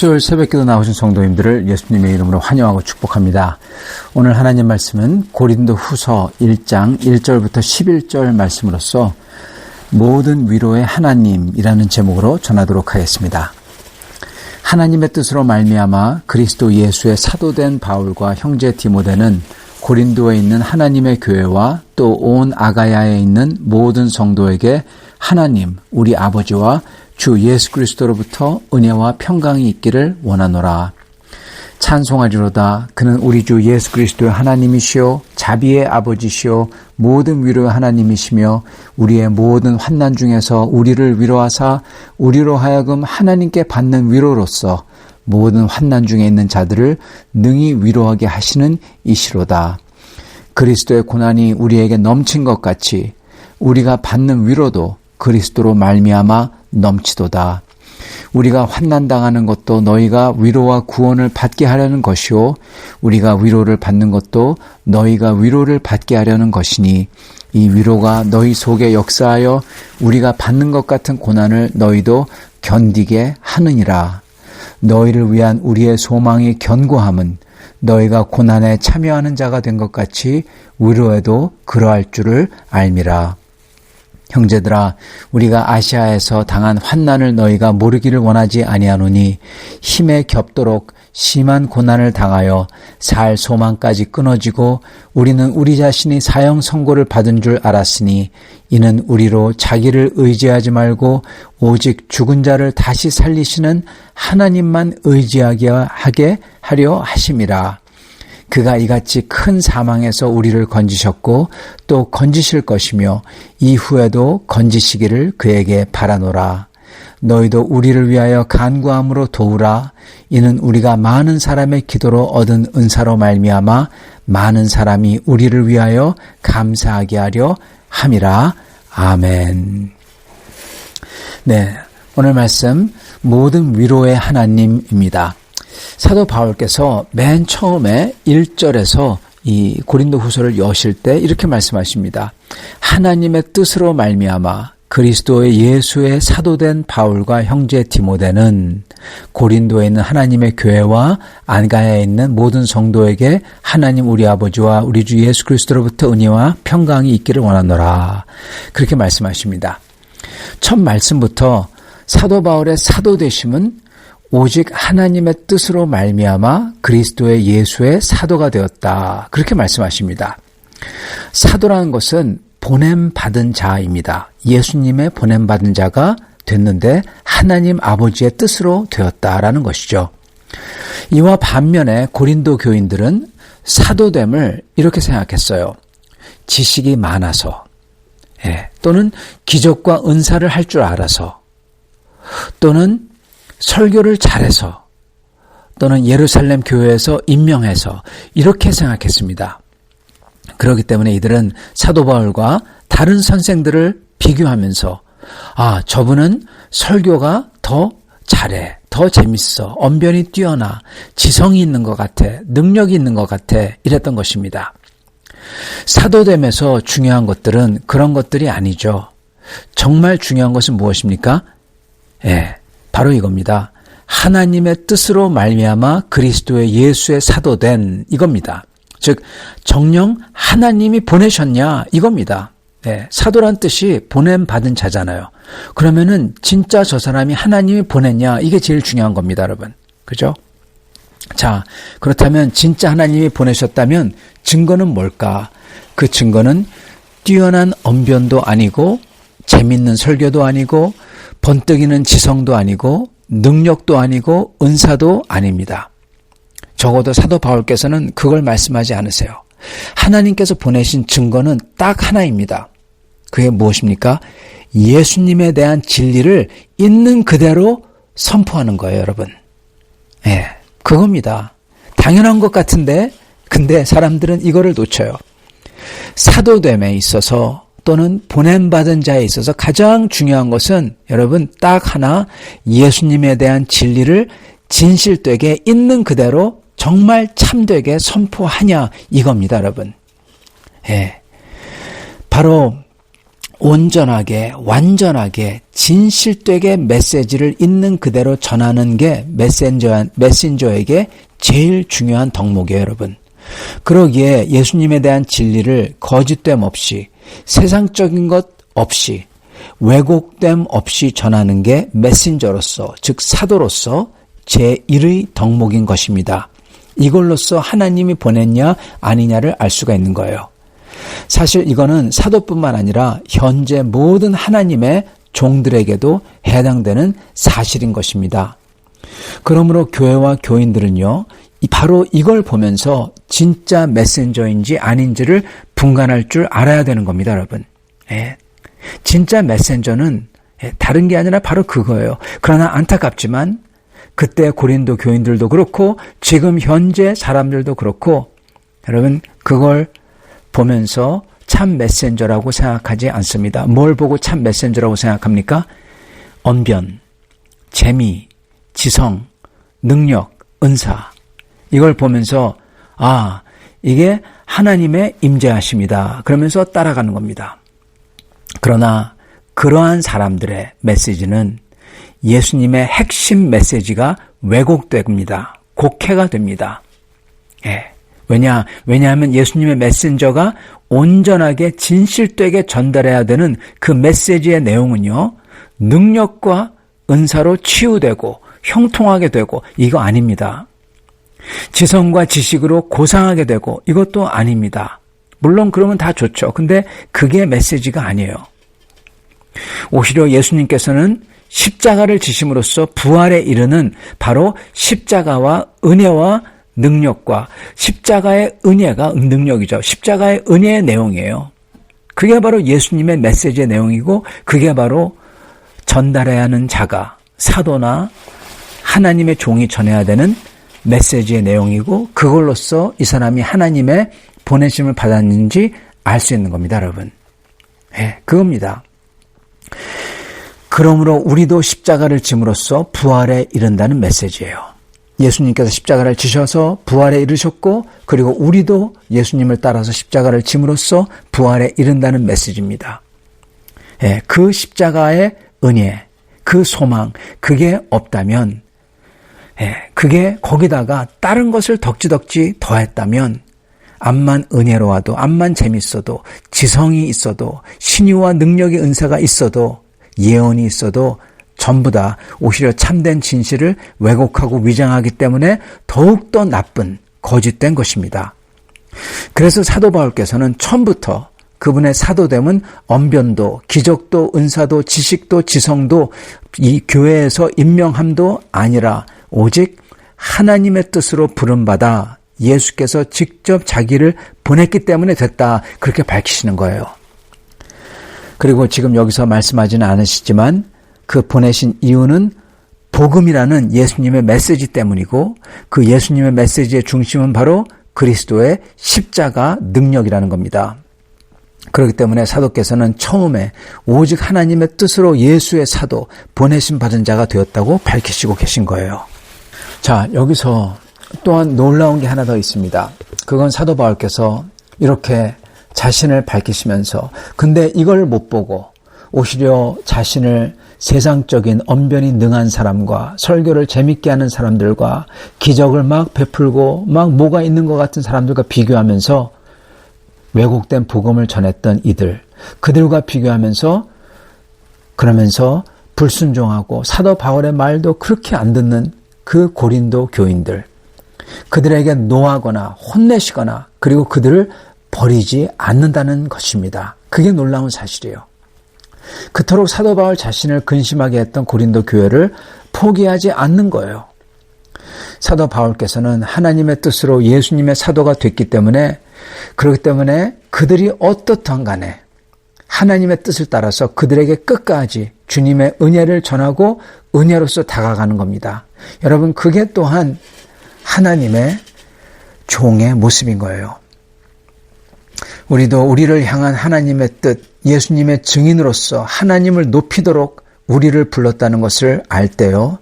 수요일 새벽기도 나오신 성도님들을 예수님의 이름으로 환영하고 축복합니다. 오늘 하나님 말씀은 고린도 후서 1장 1절부터 11절 말씀으로서 모든 위로의 하나님이라는 제목으로 전하도록 하겠습니다. 하나님의 뜻으로 말미암아 그리스도 예수의 사도된 바울과 형제 디모데는 고린도에 있는 하나님의 교회와 또 온 아가야에 있는 모든 성도에게 하나님 우리 아버지와 주 예수 그리스도로부터 은혜와 평강이 있기를 원하노라. 찬송하리로다. 그는 우리 주 예수 그리스도의 하나님이시요 자비의 아버지시요 모든 위로의 하나님이시며 우리의 모든 환난 중에서 우리를 위로하사 우리로 하여금 하나님께 받는 위로로서 모든 환난 중에 있는 자들을 능히 위로하게 하시는 이시로다. 그리스도의 고난이 우리에게 넘친 것 같이 우리가 받는 위로도 그리스도로 말미암아 넘치도다. 우리가 환난당하는 것도 너희가 위로와 구원을 받게 하려는 것이요 우리가 위로를 받는 것도 너희가 위로를 받게 하려는 것이니 이 위로가 너희 속에 역사하여 우리가 받는 것 같은 고난을 너희도 견디게 하느니라. 너희를 위한 우리의 소망이 견고함은 너희가 고난에 참여하는 자가 된 것 같이 위로에도 그러할 줄을 알미라. 형제들아, 우리가 아시아에서 당한 환난을 너희가 모르기를 원하지 아니하노니 힘에 겹도록 심한 고난을 당하여 살 소망까지 끊어지고 우리는 우리 자신이 사형 선고를 받은 줄 알았으니 이는 우리로 자기를 의지하지 말고 오직 죽은 자를 다시 살리시는 하나님만 의지하게 하려 하심이라. 그가 이같이 큰 사망에서 우리를 건지셨고 또 건지실 것이며 이후에도 건지시기를 그에게 바라노라. 너희도 우리를 위하여 간구함으로 도우라. 이는 우리가 많은 사람의 기도로 얻은 은사로 말미암아 많은 사람이 우리를 위하여 감사하게 하려 함이라. 아멘. 네, 오늘 말씀 모든 위로의 하나님입니다. 사도 바울께서 맨 처음에 1절에서 이 고린도 후서를 여실 때 이렇게 말씀하십니다. 하나님의 뜻으로 말미암아 그리스도의 예수의 사도된 바울과 형제 디모데는 고린도에 있는 하나님의 교회와 아가야에 있는 모든 성도에게 하나님 우리 아버지와 우리 주 예수 그리스도로부터 은혜와 평강이 있기를 원하노라. 그렇게 말씀하십니다. 첫 말씀부터 사도 바울의 사도되심은 오직 하나님의 뜻으로 말미암아 그리스도의 예수의 사도가 되었다. 그렇게 말씀하십니다. 사도라는 것은 보냄받은 자입니다. 예수님의 보냄받은 자가 됐는데 하나님 아버지의 뜻으로 되었다라는 것이죠. 이와 반면에 고린도 교인들은 사도됨을 이렇게 생각했어요. 지식이 많아서 또는 기적과 은사를 할 줄 알아서 또는 설교를 잘해서 또는 예루살렘 교회에서 임명해서 이렇게 생각했습니다. 그렇기 때문에 이들은 사도 바울과 다른 선생들을 비교하면서 저분은 설교가 더 잘해, 더 재밌어, 언변이 뛰어나, 지성이 있는 것 같아, 능력이 있는 것 같아 이랬던 것입니다. 사도됨에서 중요한 것들은 그런 것들이 아니죠. 정말 중요한 것은 무엇입니까? 바로 이겁니다. 하나님의 뜻으로 말미암아 그리스도의 예수의 사도된 이겁니다. 즉 정녕 하나님이 보내셨냐 이겁니다. 사도란 뜻이 보냄받은 자잖아요. 그러면은 진짜 저 사람이 하나님이 보냈냐 이게 제일 중요한 겁니다, 여러분. 그죠? 자, 그렇다면 진짜 하나님이 보내셨다면 증거는 뭘까? 그 증거는 뛰어난 언변도 아니고 재밌는 설교도 아니고 번뜩이는 지성도 아니고 능력도 아니고 은사도 아닙니다. 적어도 사도 바울께서는 그걸 말씀하지 않으세요. 하나님께서 보내신 증거는 딱 하나입니다. 그게 무엇입니까? 예수님에 대한 진리를 있는 그대로 선포하는 거예요, 여러분. 그겁니다. 당연한 것 같은데 근데 사람들은 이거를 놓쳐요. 사도됨에 있어서 또는 보냄받은 자에 있어서 가장 중요한 것은 여러분 딱 하나, 예수님에 대한 진리를 진실되게 있는 그대로 정말 참되게 선포하냐 이겁니다, 여러분. 바로 온전하게 완전하게 진실되게 메시지를 있는 그대로 전하는 게 메신저에게 제일 중요한 덕목이에요, 여러분. 그러기에 예수님에 대한 진리를 거짓됨 없이 세상적인 것 없이 왜곡됨 없이 전하는 게 메신저로서, 즉 사도로서 제1의 덕목인 것입니다. 이걸로써 하나님이 보냈냐 아니냐를 알 수가 있는 거예요. 사실 이거는 사도뿐만 아니라 현재 모든 하나님의 종들에게도 해당되는 사실인 것입니다. 그러므로 교회와 교인들은요, 바로 이걸 보면서 진짜 메신저인지 아닌지를 분간할 줄 알아야 되는 겁니다, 여러분. 진짜 메신저는 다른 게 아니라 바로 그거예요. 그러나 안타깝지만 그때 고린도 교인들도 그렇고 지금 현재 사람들도 그렇고 여러분 그걸 보면서 참 메신저라고 생각하지 않습니다. 뭘 보고 참 메신저라고 생각합니까? 언변, 재미, 지성, 능력, 은사 이걸 보면서 이게 하나님의 임재하심이다. 그러면서 따라가는 겁니다. 그러나 그러한 사람들의 메시지는 예수님의 핵심 메시지가 왜곡됩니다. 곡해가 됩니다. 왜냐하면 예수님의 메신저가 온전하게 진실되게 전달해야 되는 그 메시지의 내용은요, 능력과 은사로 치유되고 형통하게 되고 이거 아닙니다. 지성과 지식으로 고상하게 되고 이것도 아닙니다. 물론 그러면 다 좋죠. 근데 그게 메시지가 아니에요. 오히려 예수님께서는 십자가를 지심으로써 부활에 이르는 바로 십자가와 은혜와 능력과 십자가의 은혜가 능력이죠. 십자가의 은혜의 내용이에요. 그게 바로 예수님의 메시지의 내용이고 그게 바로 전달해야 하는 자가 사도나 하나님의 종이 전해야 되는 메시지의 내용이고 그걸로써 이 사람이 하나님의 보내심을 받았는지 알 수 있는 겁니다, 여러분. 그겁니다. 그러므로 우리도 십자가를 짐으로써 부활에 이른다는 메시지예요. 예수님께서 십자가를 지셔서 부활에 이르셨고 그리고 우리도 예수님을 따라서 십자가를 짐으로써 부활에 이른다는 메시지입니다. 그 십자가의 은혜, 그 소망, 그게 없다면 그게 거기다가 다른 것을 덕지덕지 더했다면 암만 은혜로워도 암만 재밌어도 지성이 있어도 신유와 능력의 은사가 있어도 예언이 있어도 전부 다 오히려 참된 진실을 왜곡하고 위장하기 때문에 더욱더 나쁜 거짓된 것입니다. 그래서 사도 바울께서는 처음부터 그분의 사도됨은 언변도 기적도 은사도 지식도 지성도 이 교회에서 임명함도 아니라 오직 하나님의 뜻으로 부름받아 예수께서 직접 자기를 보냈기 때문에 됐다. 그렇게 밝히시는 거예요. 그리고 지금 여기서 말씀하지는 않으시지만 그 보내신 이유는 복음이라는 예수님의 메시지 때문이고 그 예수님의 메시지의 중심은 바로 그리스도의 십자가 능력이라는 겁니다. 그렇기 때문에 사도께서는 처음에 오직 하나님의 뜻으로 예수의 사도 보내심 받은 자가 되었다고 밝히시고 계신 거예요. 자, 여기서 또한 놀라운 게 하나 더 있습니다. 그건 사도 바울께서 이렇게 자신을 밝히시면서 근데 이걸 못 보고 오히려 자신을 세상적인 언변이 능한 사람과 설교를 재밌게 하는 사람들과 기적을 막 베풀고 막 뭐가 있는 것 같은 사람들과 비교하면서 왜곡된 복음을 전했던 이들, 그들과 비교하면서 그러면서 불순종하고 사도 바울의 말도 그렇게 안 듣는 그 고린도 교인들, 그들에게 노하거나 혼내시거나 그리고 그들을 버리지 않는다는 것입니다. 그게 놀라운 사실이에요. 그토록 사도 바울 자신을 근심하게 했던 고린도 교회를 포기하지 않는 거예요. 사도 바울께서는 하나님의 뜻으로 예수님의 사도가 됐기 때문에 그렇기 때문에 그들이 어떻든 간에 하나님의 뜻을 따라서 그들에게 끝까지 주님의 은혜를 전하고 은혜로서 다가가는 겁니다. 여러분 그게 또한 하나님의 종의 모습인 거예요. 우리도 우리를 향한 하나님의 뜻, 예수님의 증인으로서 하나님을 높이도록 우리를 불렀다는 것을 알 때요.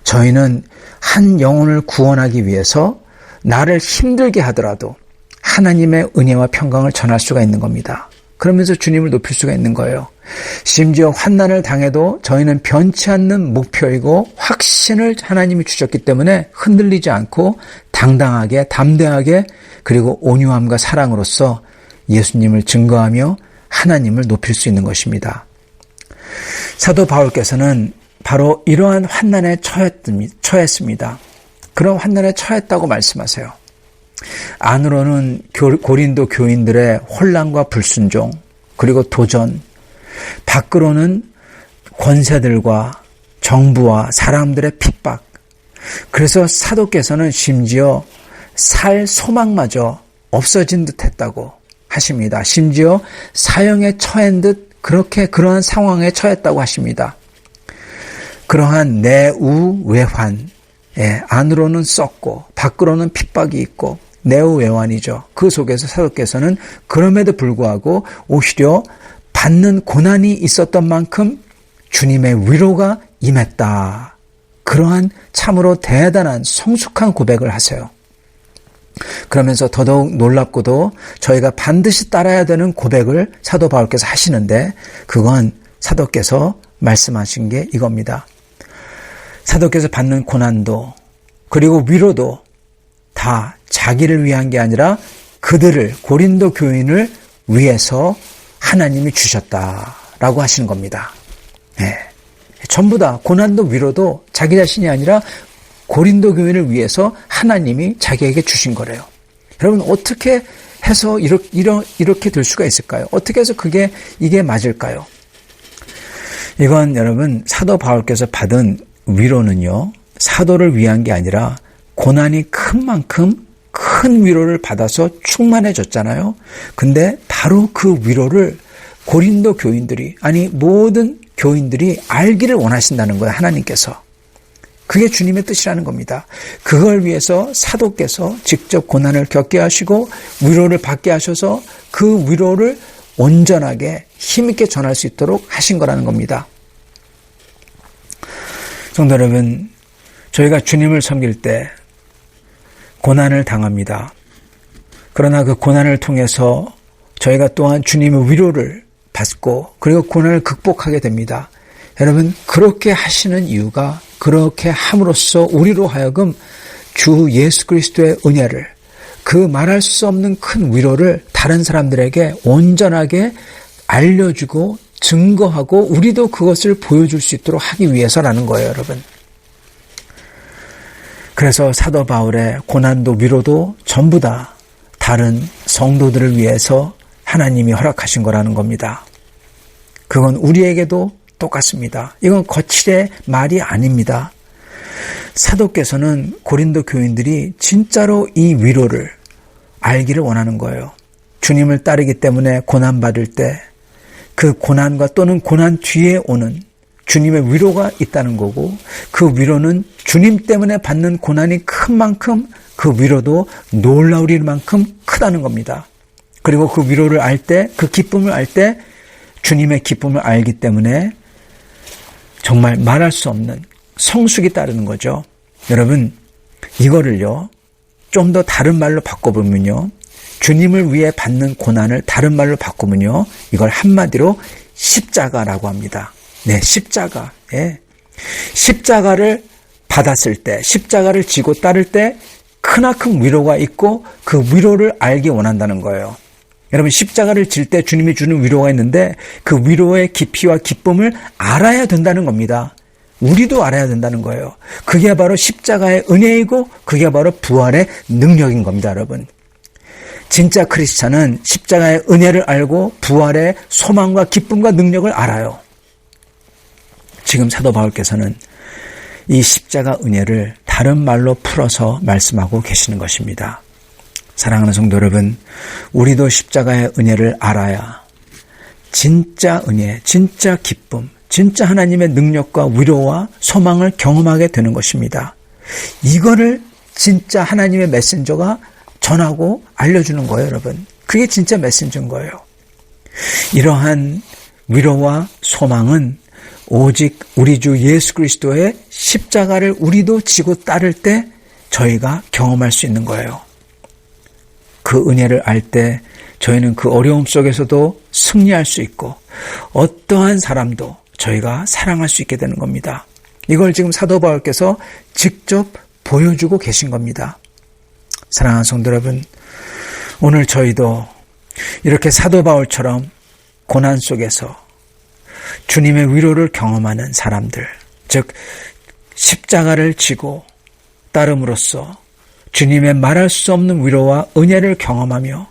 저희는 한 영혼을 구원하기 위해서 나를 힘들게 하더라도 하나님의 은혜와 평강을 전할 수가 있는 겁니다. 그러면서 주님을 높일 수가 있는 거예요. 심지어 환난을 당해도 저희는 변치 않는 목표이고 확신을 하나님이 주셨기 때문에 흔들리지 않고 당당하게 담대하게 그리고 온유함과 사랑으로서 예수님을 증거하며 하나님을 높일 수 있는 것입니다. 사도 바울께서는 바로 이러한 환난에 처했습니다. 그런 환난에 처했다고 말씀하세요. 안으로는 고린도 교인들의 혼란과 불순종 그리고 도전, 밖으로는 권세들과 정부와 사람들의 핍박. 그래서 사도께서는 심지어 살 소망마저 없어진 듯 했다고 하십니다. 심지어 사형에 처한 듯 그러한 상황에 처했다고 하십니다. 그러한 내우외환, 안으로는 썩고 밖으로는 핍박이 있고 내우외환이죠. 그 속에서 사도께서는 그럼에도 불구하고 오히려 받는 고난이 있었던 만큼 주님의 위로가 임했다. 그러한 참으로 대단한 성숙한 고백을 하세요. 그러면서 더더욱 놀랍고도 저희가 반드시 따라야 되는 고백을 사도 바울께서 하시는데 그건 사도께서 말씀하신 게 이겁니다. 사도께서 받는 고난도 그리고 위로도 다 자기를 위한 게 아니라 그들을 고린도 교인을 위해서 하나님이 주셨다라고 하시는 겁니다. 네. 전부 다 고난도 위로도 자기 자신이 아니라 고린도 교인을 위해서 하나님이 자기에게 주신 거래요. 여러분 어떻게 해서 이렇게 될 수가 있을까요? 어떻게 해서 이게 맞을까요? 이건 여러분 사도 바울께서 받은 위로는요. 사도를 위한 게 아니라 고난이 큰 만큼 큰 위로를 받아서 충만해졌잖아요. 근데 바로 그 위로를 고린도 교인들이 아니 모든 교인들이 알기를 원하신다는 거예요. 하나님께서. 그게 주님의 뜻이라는 겁니다. 그걸 위해서 사도께서 직접 고난을 겪게 하시고 위로를 받게 하셔서 그 위로를 온전하게 힘있게 전할 수 있도록 하신 거라는 겁니다. 성도 여러분, 저희가 주님을 섬길 때 고난을 당합니다. 그러나 그 고난을 통해서 저희가 또한 주님의 위로를 받고 그리고 고난을 극복하게 됩니다. 여러분 그렇게 하시는 이유가 그렇게 함으로써 우리로 하여금 주 예수 그리스도의 은혜를 그 말할 수 없는 큰 위로를 다른 사람들에게 온전하게 알려주고 증거하고 우리도 그것을 보여줄 수 있도록 하기 위해서라는 거예요, 여러분. 그래서 사도 바울의 고난도 위로도 전부 다 다른 성도들을 위해서 하나님이 허락하신 거라는 겁니다. 그건 우리에게도 똑같습니다. 이건 거칠의 말이 아닙니다. 사도께서는 고린도 교인들이 진짜로 이 위로를 알기를 원하는 거예요. 주님을 따르기 때문에 고난받을 때 그 고난과 또는 고난 뒤에 오는 주님의 위로가 있다는 거고 그 위로는 주님 때문에 받는 고난이 큰 만큼 그 위로도 놀라울 만큼 크다는 겁니다. 그리고 그 위로를 알 때, 그 기쁨을 알 때 주님의 기쁨을 알기 때문에 정말 말할 수 없는 성숙이 따르는 거죠. 여러분 이거를요 좀 더 다른 말로 바꿔보면요 주님을 위해 받는 고난을 다른 말로 바꾸면요 이걸 한마디로 십자가라고 합니다. 네, 십자가. 예. 십자가를 받았을 때 십자가를 지고 따를 때 크나큰 위로가 있고 그 위로를 알기 원한다는 거예요. 여러분 십자가를 질 때 주님이 주는 위로가 있는데 그 위로의 깊이와 기쁨을 알아야 된다는 겁니다. 우리도 알아야 된다는 거예요. 그게 바로 십자가의 은혜이고 그게 바로 부활의 능력인 겁니다, 여러분. 진짜 크리스찬은 십자가의 은혜를 알고 부활의 소망과 기쁨과 능력을 알아요. 지금 사도 바울께서는 이 십자가 은혜를 다른 말로 풀어서 말씀하고 계시는 것입니다. 사랑하는 성도 여러분, 우리도 십자가의 은혜를 알아야 진짜 은혜, 진짜 기쁨, 진짜 하나님의 능력과 위로와 소망을 경험하게 되는 것입니다. 이거를 진짜 하나님의 메신저가 전하고 알려주는 거예요, 여러분. 그게 진짜 메신저인 거예요. 이러한 위로와 소망은 오직 우리 주 예수 그리스도의 십자가를 우리도 지고 따를 때 저희가 경험할 수 있는 거예요. 그 은혜를 알 때 저희는 그 어려움 속에서도 승리할 수 있고 어떠한 사람도 저희가 사랑할 수 있게 되는 겁니다. 이걸 지금 사도 바울께서 직접 보여주고 계신 겁니다. 사랑하는 성도 여러분, 오늘 저희도 이렇게 사도 바울처럼 고난 속에서 주님의 위로를 경험하는 사람들, 즉 십자가를 지고 따름으로써 주님의 말할 수 없는 위로와 은혜를 경험하며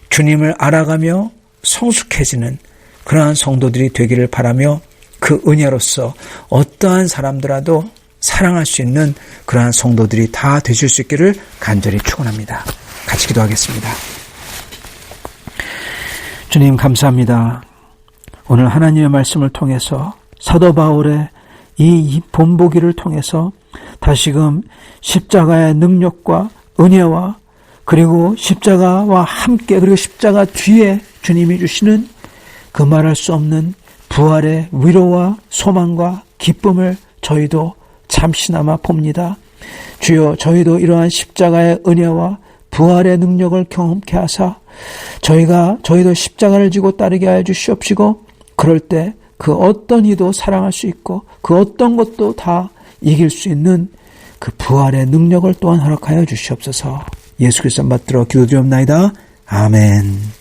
주님을 알아가며 성숙해지는 그러한 성도들이 되기를 바라며 그 은혜로서 어떠한 사람들라도 사랑할 수 있는 그러한 성도들이 다 되실 수 있기를 간절히 축원합니다. 같이 기도하겠습니다. 주님 감사합니다. 오늘 하나님의 말씀을 통해서 사도 바울의 이 본보기를 통해서 다시금 십자가의 능력과 은혜와 그리고 십자가와 함께 그리고 십자가 뒤에 주님이 주시는 그 말할 수 없는 부활의 위로와 소망과 기쁨을 저희도 잠시나마 봅니다. 주여, 저희도 이러한 십자가의 은혜와 부활의 능력을 경험케 하사 저희도 십자가를 지고 따르게 하여 주시옵시고, 그럴 때 그 어떤 이도 사랑할 수 있고 그 어떤 것도 다 이길 수 있는 그 부활의 능력을 또한 허락하여 주시옵소서. 예수 그리스도 받들어 기도드리옵나이다. 아멘.